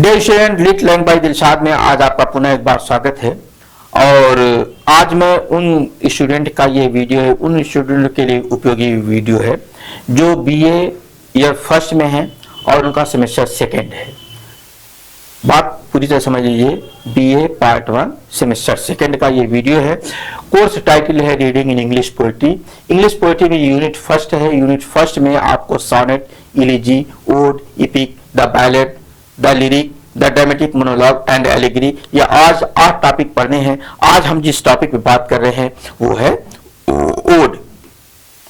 जय student, lit learn by Dilshad में आज आपका पुनः एक बार स्वागत है। और आज मैं उन स्टूडेंट का ये वीडियो है, उन स्टूडेंट के लिए उपयोगी वीडियो है जो बीए ईयर फर्स्ट में है और उनका सेमेस्टर सेकेंड है। बात पूरी तरह समझ लीजिए, बीए पार्ट 1 सेमेस्टर सेकेंड का ये वीडियो है। कोर्स टाइटल है reading in English poetry. English poetry में यूनिट फर्स्ट है। यूनिट फर्स्ट में आपको sonnet, elegy, ode, epic, the ballad, the lyric, the dramatic monologue and allegory, ये आज 8 टॉपिक पढ़ने हैं। आज हम जिस टॉपिक पे बात कर रहे हैं वो है ओड।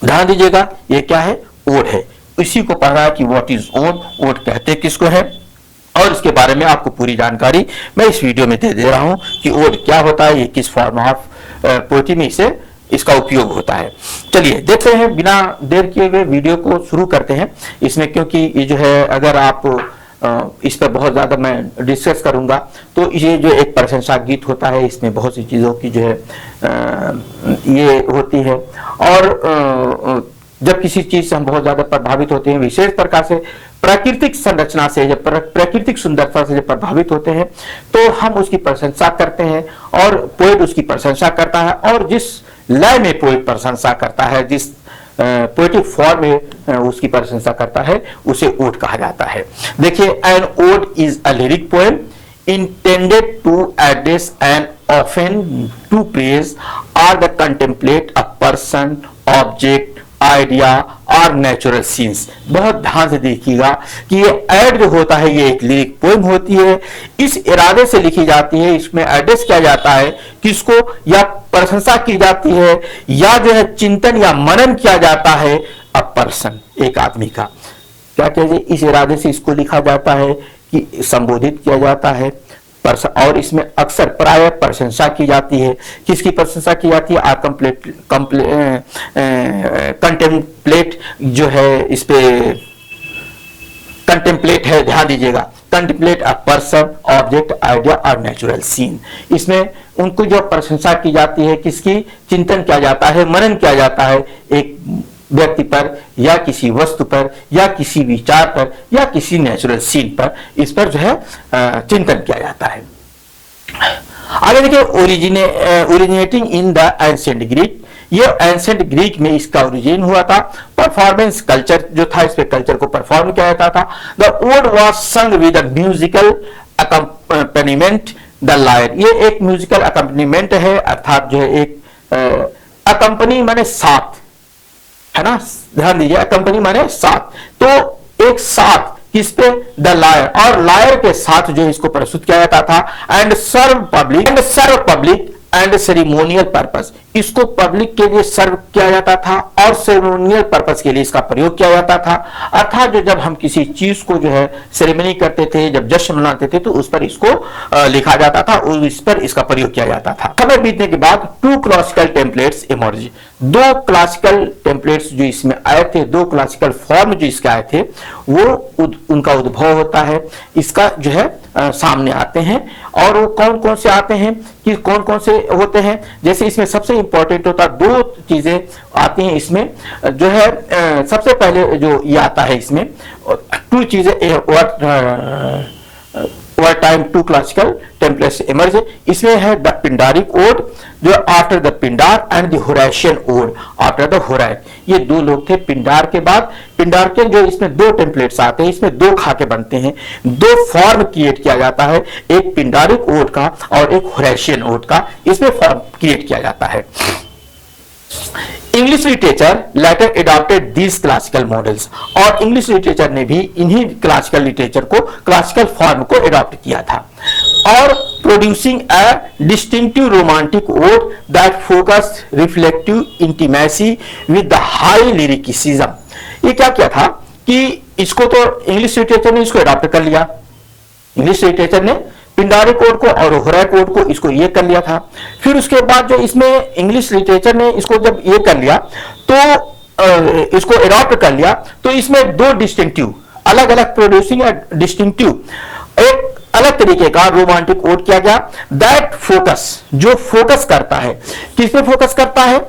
ध्यान दीजिएगा, ये क्या है? ओड है। इसी को पढ़ रहा है कि व्हाट इज ओड, ओड कहते किसको है, और इसके बारे में आपको पूरी जानकारी मैं इस वीडियो में दे रहा हूं कि ओड क्या होता है, ये किस फॉर्म ऑफ पोएट्री में इसका उपयोग होता है। चलिए देखते हैं, बिना देर किए हुए वीडियो को शुरू करते हैं। इसमें क्योंकि ये जो है, अगर आप इस पर बहुत ज्यादा मैं डिस्कस करूंगा तो ये जो एक प्रशंसा गीत होता है, इसमें बहुत सी चीजों की जो है ये होती है। और जब किसी चीज से हम बहुत ज्यादा प्रभावित होते हैं, विशेष प्रकार से प्राकृतिक संरचना से, जब प्राकृतिक सुंदरता से जब प्रभावित होते हैं तो हम उसकी प्रशंसा करते हैं और पोएट उसकी प्रशंसा करता है। और जिस लय में पोएट प्रशंसा करता है, जिस पोएटिक फॉर्म में उसकी प्रशंसा करता है, उसे ओड कहा जाता है। देखिए, an ode is a lyric poem intended to address and often to praise or the contemplate a person, object, idea और नेचुरल सीन्स। बहुत ध्यान से देखिएगा कि ये एड जो होता है ये एक लिरिक पोएम होती है। इस इरादे से लिखी जाती है, इसमें एड्रेस किया जाता है किसको, या प्रशंसा की जाती है, या जो है चिंतन या मनन किया जाता है अ पर्सन, एक आदमी का। क्या कहते हैं, इस इरादे से इसको लिखा जाता है कि संबोधित किया जाता है। और इसमें अक्सर प्राय प्रशंसा की जाती है। किसकी प्रशंसा की जाती है? कंटेम्पलेट जो है, इस पे कंटेम्पलेट है, ध्यान दीजिएगा। Contemplate a person, object, idea और नेचुरल सीन। इसमें उनको जो प्रशंसा की जाती है, किसकी चिंतन किया जाता है, मनन किया जाता है, एक व्यक्ति पर या किसी वस्तु पर या किसी विचार पर या किसी नेचुरल सीन पर, इस पर जो है चिंतन किया जाता है। आगे देखिए, originating in the ancient Greek. ये एंशिएंट ग्रीक में इसका ओरिजिन हुआ था। परफॉर्मेंस कल्चर जो था, इस पे कल्चर को परफॉर्म किया जाता था। The ode was sung with a musical accompaniment, the lyre. ये एक म्यूजिकल अकम्पनीमेंट है, अर्थात जो है एक अकम्पनी माने साथ, है ना, ध्यान दीजिए, कंपनी माने साथ। तो एक साथ किस पे? द लायर, और लायर के साथ जो इसको प्रस्तुत किया जाता था। And serve public and ceremonial purpose, इसको पब्लिक के लिए सर्व किया जाता था और सेरेमोनियल पर्पस के लिए इसका प्रयोग किया जाता था। अर्थात जो जब हम किसी चीज को जो है सेरेमनी करते थे, जब जश्न मनाते थे, तो उस पर इसको लिखा जाता था और इस पर इसका प्रयोग किया जाता था। समय बीतने के बाद 2 classical templates emerge. 2 classical templates जो इसमें आए थे, 2 क्लासिकल फॉर्म जो इसके आए थे, वो उनका उद्भव होता है, इसका जो है सामने आते हैं। और वो कौन कौन से आते हैं, कि कौन कौन से होते हैं? जैसे इसमें सबसे इंपॉर्टेंट होता, 2 चीजें आती हैं इसमें, जो है सबसे पहले जो ये आता है, इसमें 2 चीजें over time 2 classical templates emerge. इसमें है द पिंडारिक ओड, जो after the Pindar, and the Horatian ode after the Horace. ये 2 लोग थे पिंडार के बाद। पिंडार के जो इसमें 2 टेम्पलेट्स आते हैं, इसमें 2 खाके बनते हैं, 2 फॉर्म क्रिएट किया जाता है, एक पिंडारिक ओड का और एक होराइशियन ओड का, इसमें फॉर्म क्रिएट किया जाता है। English literature later adopted these classical models, और इंग्लिश लिटरेचर ने भी इन्हीं क्लासिकल लिटरेचर को, क्लासिकल फॉर्म को एडॉप्ट किया था। और producing a distinctive romantic ode that focus reflective intimacy with the high lyricism. ये क्या किया था कि इसको तो इंग्लिश लिटरेचर ने इसको एडॉप्ट कर लिया, इंग्लिश लिटरेचर ने पिंडारी कोड को और होराई कोड को इसको ये कर लिया था। फिर उसके बाद जो इसमें इंग्लिश लिटरेचर ने इसको जब ये कर लिया, तो इसको एडॉप्ट कर लिया, तो इसमें 2 डिस्टिंक्टिव, अलग अलग प्रोड्यूसिंग डिस्टिंक्टिव, एक अलग तरीके का रोमांटिक ओड किया गया। दैट फोकस, जो फोकस करता है, किस पे फोकस करता है,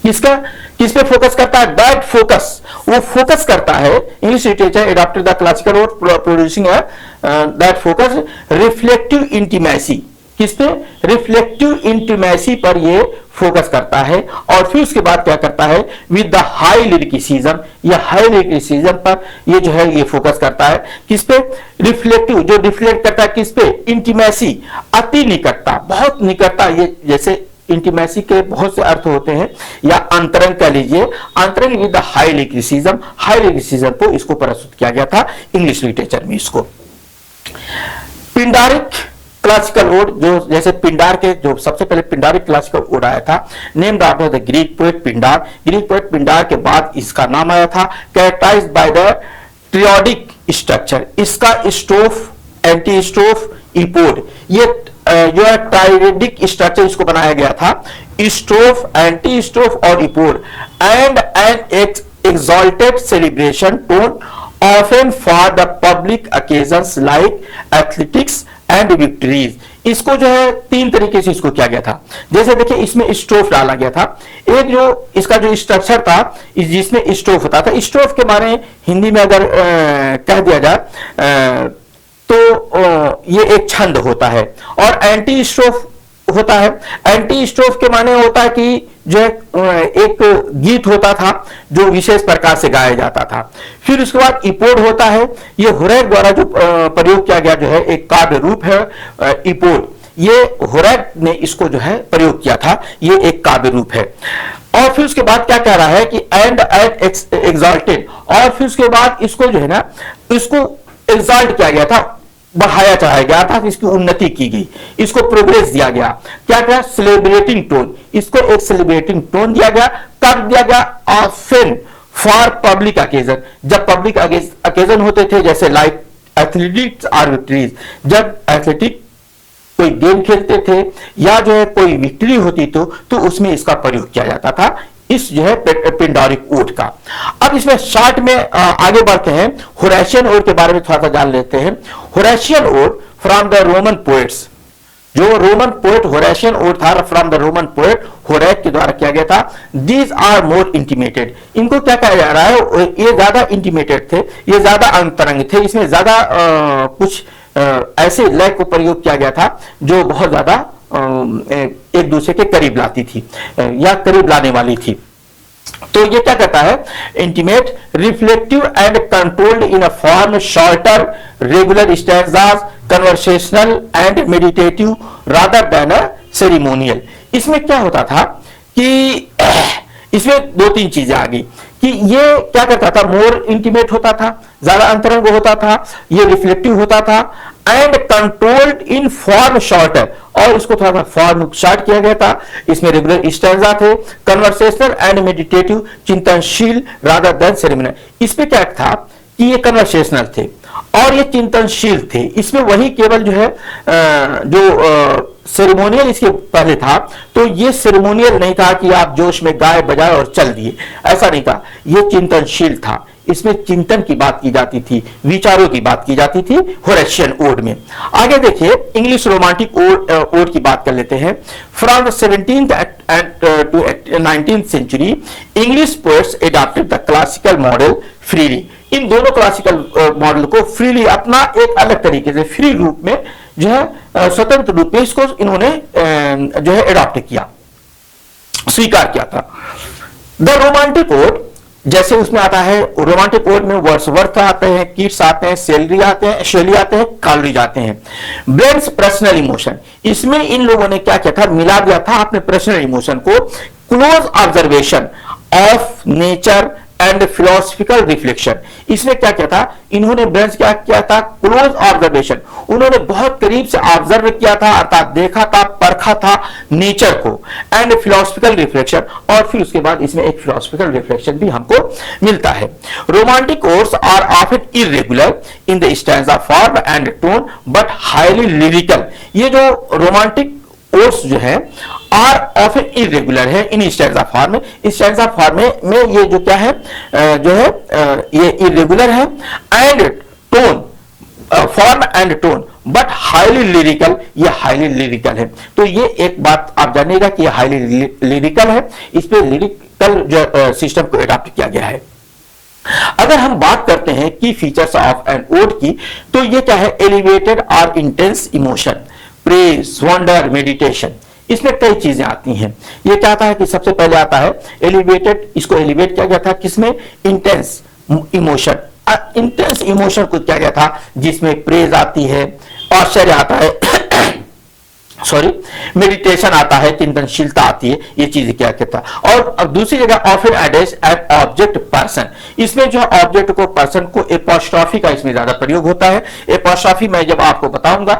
किसका, किस पे फोकस करता है? दैट फोकस, वो फोकस करता है, English literature adopted the classical word producing that focus reflective intimacy, किस पे? रिफ्लेक्टिव इंटीमेसी पर ये फोकस करता है। और फिर उसके बाद क्या करता है? विद द हाई लिरिकिसिज्म, या हाई लिरिकिसिज्म पर ये जो है ये फोकस करता है। किस पे? रिफ्लेक्टिव, जो रिफ्लेक्ट करता है किस पे? इंटीमेसी, अति निकटता, बहुत निकटता। ये जैसे इंटीमेसी के बहुत से अर्थ होते हैं, या अंतरंग कह लीजिए, अंतरंग विद द हाई लिरिकिसिज्म, हाई लिरिकिसिज्म को इसको प्रस्तुत किया गया था इंग्लिश लिटरेचर में। इसको पिंडारिक क्लासिकल ओड, जो जैसे पिंडार के जो सबसे पहले पिंडारिक क्लासिकल ओड आया था, named after the Greek poet Pindar, Greek poet Pindar के बाद इसका नाम आया था। कैरेक्टराइज्ड बाय द ट्रियोडिक स्ट्रक्चर, इसका स्ट्रोफ, एंटी स्ट्रोफ, इपोड, ये जो है ट्राइडिक स्ट्रक्चर इसको बनाया गया था। स्ट्रोफ, एंटी स्ट्रोफ और epode, and an exalted celebration tone often for the public occasions like athletics and victories. इसको जो है तीन तरीके से इसको किया गया था। जैसे देखिए इसमें स्ट्रोफ डाला गया था, एक जो इसका जो स्ट्रक्चर था जिसमें स्ट्रोफ होता था, स्ट्रोफ के बारे में हिंदी में अगर कह दिया जाए तो ये एक छंद होता है। और एंटी स्ट्रोफ होता है, एंटी स्ट्रोफ के माने होता है कि जो एक गीत होता था जो विशेष प्रकार से गाया जाता था। फिर उसके बाद इपोड होता है, ये होरेक द्वारा जो प्रयोग किया गया जो है एक काव्य रूप है इपोड, ये होरेक ने इसको जो है प्रयोग किया था, ये एक काव्य रूप है। और फिर उसके बाद क्या कह रहा है कि एंड एक्सॉल्टेड, और फिर उसके बाद इसको जो है ना, इसको एक्सॉल्ट किया गया था, बढ़ाया चढ़ाया गया था, इसकी उन्नति की गई, इसको प्रोग्रेस दिया गया। क्या क्या? सेलिब्रेटिंग टोन, इसको एक सेलिब्रेटिंग टोन दिया गया। कब दिया गया? ऑफन फॉर पब्लिक ओकेजन, जब पब्लिक ओकेजन होते थे, जैसे लाइक एथलेटिक्स और विक्ट्रीज, जब एथलेटिक कोई गेम खेलते थे या जो है कोई विक्ट्री होती तो उसमें इसका प्रयोग किया जाता था, इस जो है पिंडारिक ओड का। अब इसमें शॉर्ट में आगे बढ़ते हैं, होरेशियन ओड के बारे में थोड़ा सा जान लेते हैं। Horatian ode from the Roman poets, जो रोमन पोएट होरेशियन ओड था from the Roman poet Horace के द्वारा किया गया था। दीज आर मोर इंटीमेटेड, इनको क्या कहा जा रहा है? ये ज्यादा इंटीमेटेड थे, ये ज्यादा अंतरंग थे, इसमें ज्यादा कुछ ऐसे लय को प्रयोग किया गया था जो बहुत ज्यादा एक दूसरे के करीब लाती थी या करीब लाने वाली थी। तो ये क्या कहता है? Intimate, reflective and controlled in a form shorter regular stanzas, conversational and meditative rather than a ceremonial. इसमें क्या होता था कि इसमें दो तीन चीजें आ गई कि ये क्या करता था? मोर इंटीमेट होता था, ज्यादा अंतरंग होता था, ये रिफ्लेक्टिव होता था, and controlled in form shorter, और इसको थोड़ा सा फॉर्म शॉर्ट किया गया था। इसमें रेगुलर स्टैंजा थे, कन्वर्सेशनल एंड मेडिटेटिव, चिंतनशील रादर देन सेरेमोनियल। इसमें क्या था कि ये कन्वर्सेशनल थे और ये चिंतनशील थे। इसमें वही केवल जो है जो सेरेमोनियल इसके पहले था, तो ये सेरेमोनियल नहीं था कि आप जोश में गाए बजाए और चल दिए, ऐसा नहीं था, ये चिंतनशील था। इसमें चिंतन की बात की जाती थी, विचारों की बात की जाती थी होरेशियन ओड में। आगे देखिए इंग्लिश रोमांटिक ओड की बात कर लेते हैं। From the 17th to 19th century English poets adopted the classical model freely. इन दोनों क्लासिकल मॉडल को फ्रीली, अपना एक अलग तरीके से फ्री रूप में जो है स्वतंत्र रूप में इसको इन्होंने जो है एडॉप्ट किया, स्वीकार किया था। द रोमांटिक ओड, जैसे उसमें आता है रोमांटिक ओड में वर्ड्सवर्थ आते हैं, कीट्स आते हैं, शेली आते हैं, कॉलरिज आते हैं। ब्लेंड्स पर्सनल इमोशन, इसमें इन लोगों ने क्या किया था? मिला दिया था अपने पर्सनल इमोशन को close observation of nature and philosophical reflection. इसमें क्या किया था? इन्होंने ब्लेंड्स क्या किया था? क्लोज ऑब्जर्वेशन, उन्होंने बहुत करीब से ऑब्जर्व किया था, अर्थात देखा था, परखा था नेचर को, एंड फिलोसफिकल रिफ्लेक्शन, और फिर उसके बाद इसमें एक फिलोसफिकल रिफ्लेक्शन भी हमको मिलता है। Romantic odes are often irregular in the stanza form and tone but highly lyrical. ये जो रोमांटिक ओड्स जो है आर ऑफन इरेगुलर है इन स्टैंजा फॉर्म में। स्टैंजा फॉर्म में ये जो क्या है जो है ये इरेगुलर है, and tone form and tone but highly lyrical, ये हाईली लिरिकल है। तो ये एक बात आप जानिएगा कि ये हाईली लिरिकल है, इस पे लिरिक क्लासिकल जो सिस्टम को एडॉप्ट किया गया है। अगर हम बात करते हैं की फीचर्स ऑफ एन ओड की, तो ये क्या है, एलिवेटेड और intense emotion, praise, wonder, meditation, इसमें कई चीजें आती हैं। ये क्या आता है कि सबसे पहले आता है एलिवेटेड, इसको एलिवेट किया गया था किसमें, इंटेंस इमोशन। इंटेंस इमोशन को किया गया था जिसमें प्रेज आती है, आश्चर्य आता है सॉरी, मेडिटेशन आता है, चिंतनशीलता आती है, ये चीजें क्या कहता है। और अब दूसरी जगह often address at object person, इसमें जो ऑब्जेक्ट को पर्सन को एपोस्ट्रॉफी का इसमें ज्यादा प्रयोग होता है। एपोस्ट्रॉफी मैं जब आपको बताऊंगा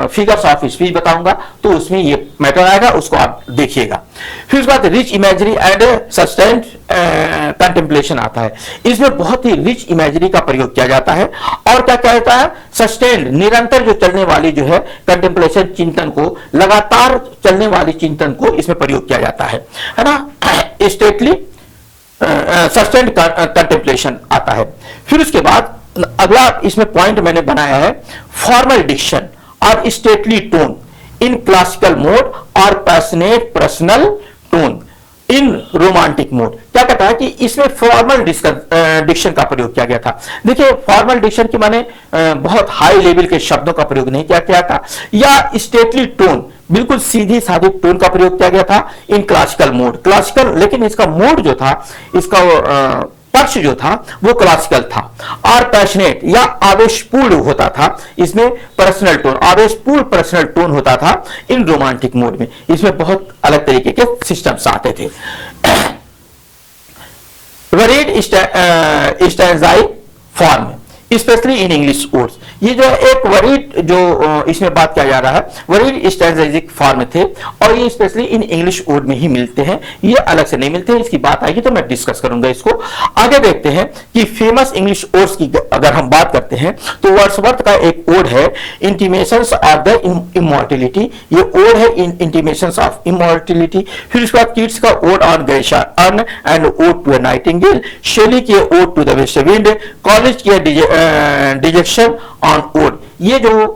फिगर्स ऑफ स्पीच बताऊंगा तो उसमें ये मैटर आएगा, उसको आप देखिएगा। फिर उसके बाद rich imagery and sustained contemplation आता है, इसमें बहुत ही रिच इमेजरी का प्रयोग किया जाता है। और क्या कहता है, सस्टेन्ड, निरंतर जो चलने वाली जो है कंटेम्पलेशन, चिंतन को, लगातार चलने वाली चिंतन को इसमें प्रयोग किया जाता है ना। स्टेटली सस्टेन्ड कंटेम्पलेशन आता है। फिर उसके बाद अगला इसमें पॉइंट मैंने बनाया है, फॉर्मल डिक्शन और stately tone in classical mode और passionate personal tone in romantic mode. क्या कहता है कि इसमें फॉर्मल डिक्शन का प्रयोग किया गया था। देखिए फॉर्मल डिक्शन की माने बहुत हाई लेवल के शब्दों का प्रयोग नहीं किया गया था, या स्टेटली टोन, बिल्कुल सीधी सादी टोन का प्रयोग किया गया था इन क्लासिकल मोड। क्लासिकल, लेकिन इसका मोड जो था, इसका पक्ष जो था वो क्लासिकल था। और पैशनेट या आवेशपूर्ण होता था, इसमें पर्सनल टोन, आवेशपूर्ण पर्सनल टोन होता था इन रोमांटिक मोड में। इसमें बहुत अलग तरीके के सिस्टम्स आते थे। Varied stanzaic form, specially in English words, ये जो एक वरीड जो इसमें बात किया जा रहा है, वरीड स्टैंजाइजिक फॉर्म थे और ये स्पेशली इन इंग्लिश वर्ड में ही मिलते हैं, ये अलग से नहीं मिलते हैं। इसकी बात आएगी तो मैं डिस्कस करूंगा इसको। आगे देखते हैं कि फेमस इंग्लिश वर्ड्स की अगर हम बात करते हैं तो वर्ड्सवर्थ का एक वर्ड है इंटीमेशंस ऑफ द इमॉर्टलिटी, ये वर्ड है इंटीमेशंस ऑफ इमॉर्टलिटी। फिर उसके बाद कीट्स का word on Grecian and word to a nightingale, Shelley के word to the west wind, college के डिजेक्शन ऑन ओड। ये जो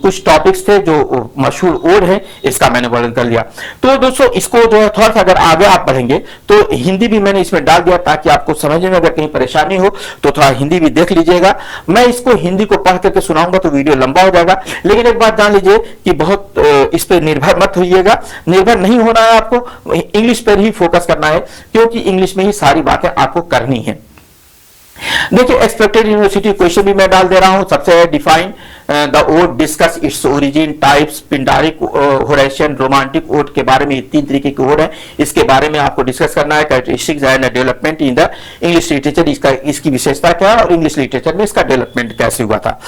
कुछ टॉपिक्स थे जो मशहूर ओड है, इसका मैंने वर्णन कर लिया। तो दोस्तों इसको जो है थोड़ा सा अगर आगे आप पढ़ेंगे तो हिंदी भी मैंने इसमें डाल दिया ताकि आपको समझने में अगर कहीं परेशानी हो तो थोड़ा हिंदी भी देख लीजिएगा। मैं इसको हिंदी को पढ़ करके सुनाऊंगा तो वीडियो लंबा हो जाएगा, लेकिन एक बात जान लीजिए कि बहुत इस पर निर्भर मत होइएगा। निर्भर नहीं होना है आपको, इंग्लिश पर ही फोकस करना है क्योंकि इंग्लिश में ही सारी बातें आपको करनी है। देखिए एक्सपेक्टेड यूनिवर्सिटी क्वेश्चन भी मैं डाल दे रहा हूं। सबसे define the ode, discuss its origin, types, Pindaric, Horatian, romantic ode के बारे में 3 तरीके के ओड है, इसके बारे में आपको डिस्कस करना है। Characteristics and development in the English literature, इसकी विशेषता क्या है और इंग्लिश लिटरेचर में इसका डेवलपमेंट कैसे हुआ था।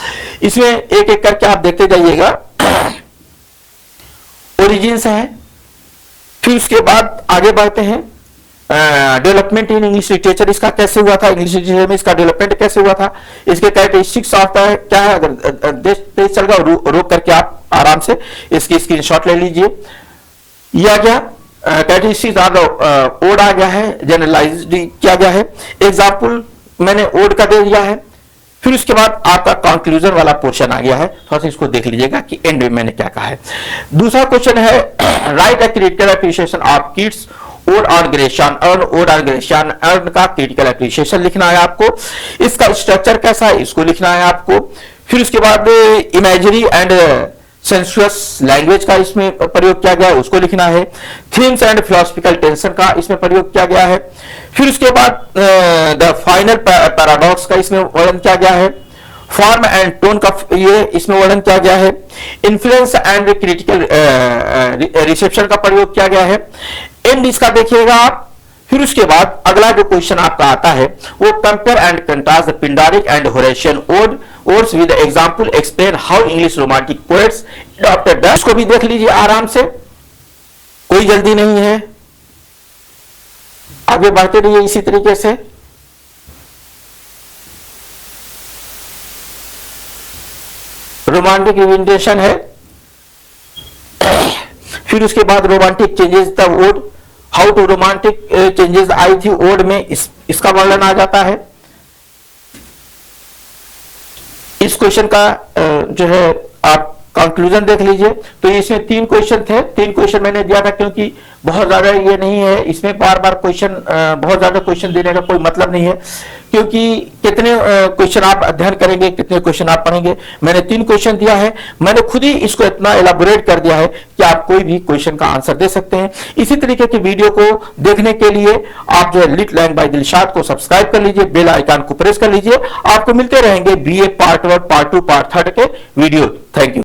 इसमें एक एक करके आप देखते जाइएगा। ओरिजिन है, फिर उसके बाद आगे बढ़ते हैं डेवलपमेंट इन इंग्लिश लिटरेचर, इसका कैसे हुआ था, इंग्लिश लिटरेचर में इसका डेवलपमेंट कैसे हुआ था, इसके कैरेक्टरिस्टिक्स आता है क्या है। अगर देश चल गया रोक करके आप आराम से इसकी स्क्रीनशॉट ले लीजिए। यह क्या कैरेक्टरिस्टिक्स ओड आ गया है, जनरलाइज किया गया है, एग्जाम्पल मैंने ओड का दे दिया है। फिर उसके बाद आपका कंक्लूजन वाला पोर्शन आ गया है, थोड़ा सा इसको देख लीजिएगा कि एंड में मैंने क्या कहा है। दूसरा क्वेश्चन है right a critical appreciation of kids odd on Grecian, odd on Grecian, earn का क्रिटिकल एप्रिसिएशन लिखना है आपको। इसका स्ट्रक्चर कैसा है इसको लिखना है आपको। फिर उसके बाद इमेजरी एंड सेंसुअस लैंग्वेज का इसमें प्रयोग किया गया है, उसको लिखना है। थीम्स एंड फिलोसफिकल टेंशन का इसमें प्रयोग किया गया है। फिर उसके बाद द फाइनल पैराडॉक्स का इसमें वर्णन किया गया है। फॉर्म एंड टोन का ये इसमें वर्णन किया गया है। इन्फ्लुएंस एंड क्रिटिकल रिसेप्शन का प्रयोग किया गया है। एंड इसका देखिएगा आप। फिर उसके बाद अगला जो क्वेश्चन आपका आता है वो compare and contrast the पिंडारिक and Horatian odds with example, explain how English romantic poets adopted the. इसको भी देख लीजिए आराम से, कोई जल्दी नहीं है, आगे बढ़ते रहिए इसी तरीके से। रोमांटिक रिविंडेशन है। फिर उसके बाद romantic changes the word, how to romantic changes आई थी वर्ड में, इसका वर्णन आ जाता है। इस क्वेश्चन का जो है आप कंक्लूजन देख लीजिए। तो इसमें 3 क्वेश्चन थे, 3 क्वेश्चन मैंने दिया था क्योंकि बहुत ज्यादा ये नहीं है, इसमें बार बार क्वेश्चन, बहुत ज्यादा क्वेश्चन देने का कोई मतलब नहीं है, क्योंकि कितने क्वेश्चन आप अध्ययन करेंगे, कितने क्वेश्चन आप पढ़ेंगे। मैंने 3 क्वेश्चन दिया है, मैंने खुद ही इसको इतना एलाबोरेट कर दिया है कि आप कोई भी क्वेश्चन का आंसर दे सकते हैं। इसी तरीके की वीडियो को देखने के लिए आप जो है लिट लैंग्वेज बाय दिलशाद को सब्सक्राइब कर लीजिए, बेल आइकन को प्रेस कर लीजिए। आपको मिलते रहेंगे बीए पार्ट 1, पार्ट 2, पार्ट 3 के वीडियो। Thank you.